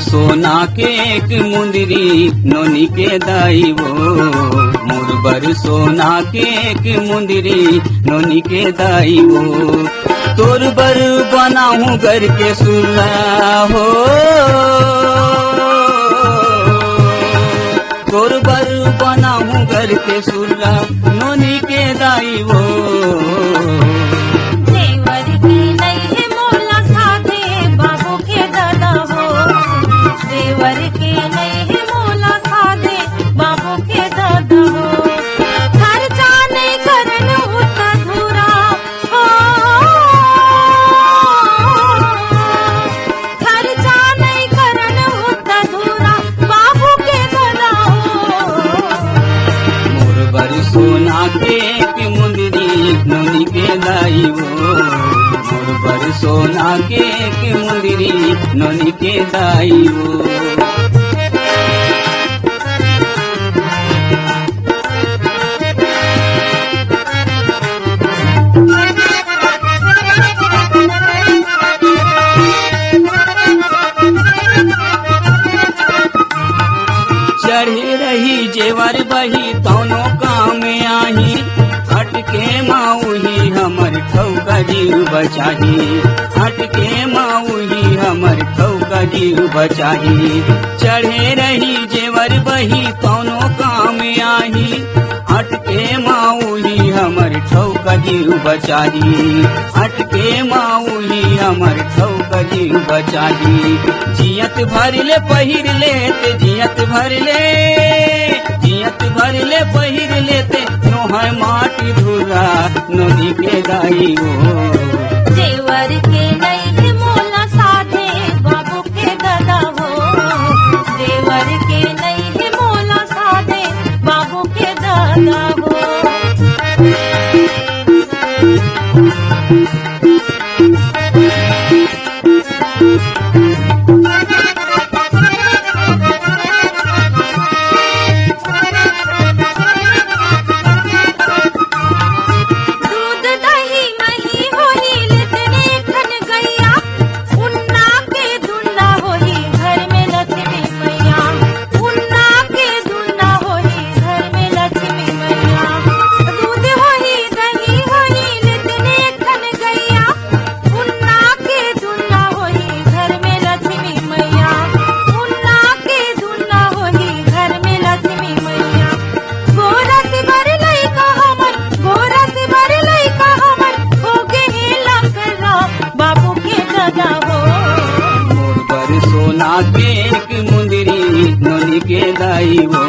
सोना के एक मुंदरी नोनी के दाई वो, मोर सोना के एक मुंदरी नोनी के दाई वो। तोर बर बनाऊं घर के सुला हो, तोर बर बनाऊं घर के सुला नोनी के दाई वो। देवर की नहीं मोला साधे बाबू के दादा हो, देवर के नहीं मोला साधे बाबू के दादा हो। खर्चा नहीं करन होता धूरा हो, खर्चा नहीं करन होता धूरा बाबू के दादा हो। मोर सोना के एक मुंदरी नोनी के दाई वो, मोर सोना के एक मुंदरी नोनी के दाई वो। चढ़े रही जेवर बही तौनो काम आही, हटके माऊही हमर ठौका जीव बचाही, हटके माऊही हमर ठौका जीव बचाही। चढ़े रही जेवर बही तौनो काम आही, हटके माऊही हमर ठौका जीव बचाही, हटके माऊही हमर ठौका जीव बचाही। जियत भर ले पहिर लेते, जियत भर ले, जियत भर ले पहिर लेते नोहर माटी धुरा नोनी के दाई वो। देवर के नहीं मोला साधे बाबू के दादा हो, देवर के नहीं मोला साधे बाबू के दादा हो। के एक मुंदरी नोनी के दाई वो,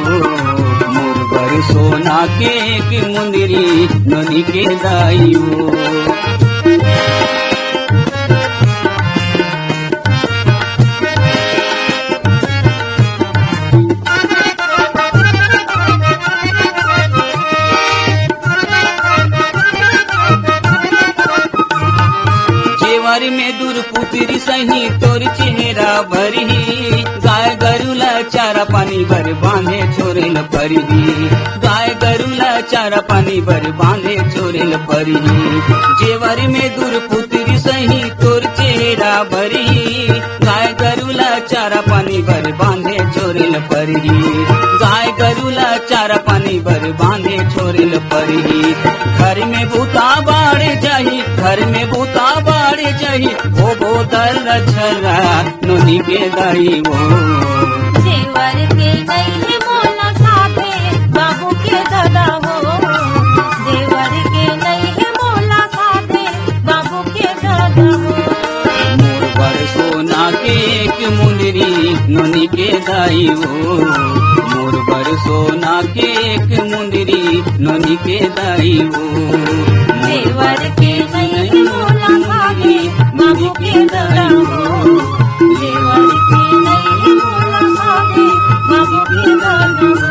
मोर सोना के एक मुंदरी नोनी के दाई वो। जेवर में दूर पुत्री सही तोर चेहरा भरी, गाय गरुला चारा पानी भर बांधे छोरेल परी, गाय गरुला चारा पानी भर बांधे छोरेल परी। जेवर में दूर पुत्री सही तोर चेहरा भरी, गाय गरुला चारा पानी भर बांधे छोरेल परी, गाय गरुला चारा पानी भर बांधे छोरेल परी। घर में भूता बाढ़ जाही, घर में भूता बाढ़ जाही, ओ बोदर छरा नोनी के दाई वो। देवर के नहीं मोला साधे बाबू के दादा हो, देवर के नहीं मोला साधे बाबू के दादा हो। मोर सोना के एक मुंदरी नोनी के दाई वो, मोर सोना के एक मुंदरी नोनी के दाई वो। देवर के नहीं मोला साधे बाबू के दादा हो, देवर के नहीं मोला साधे बाबू के दादा हो।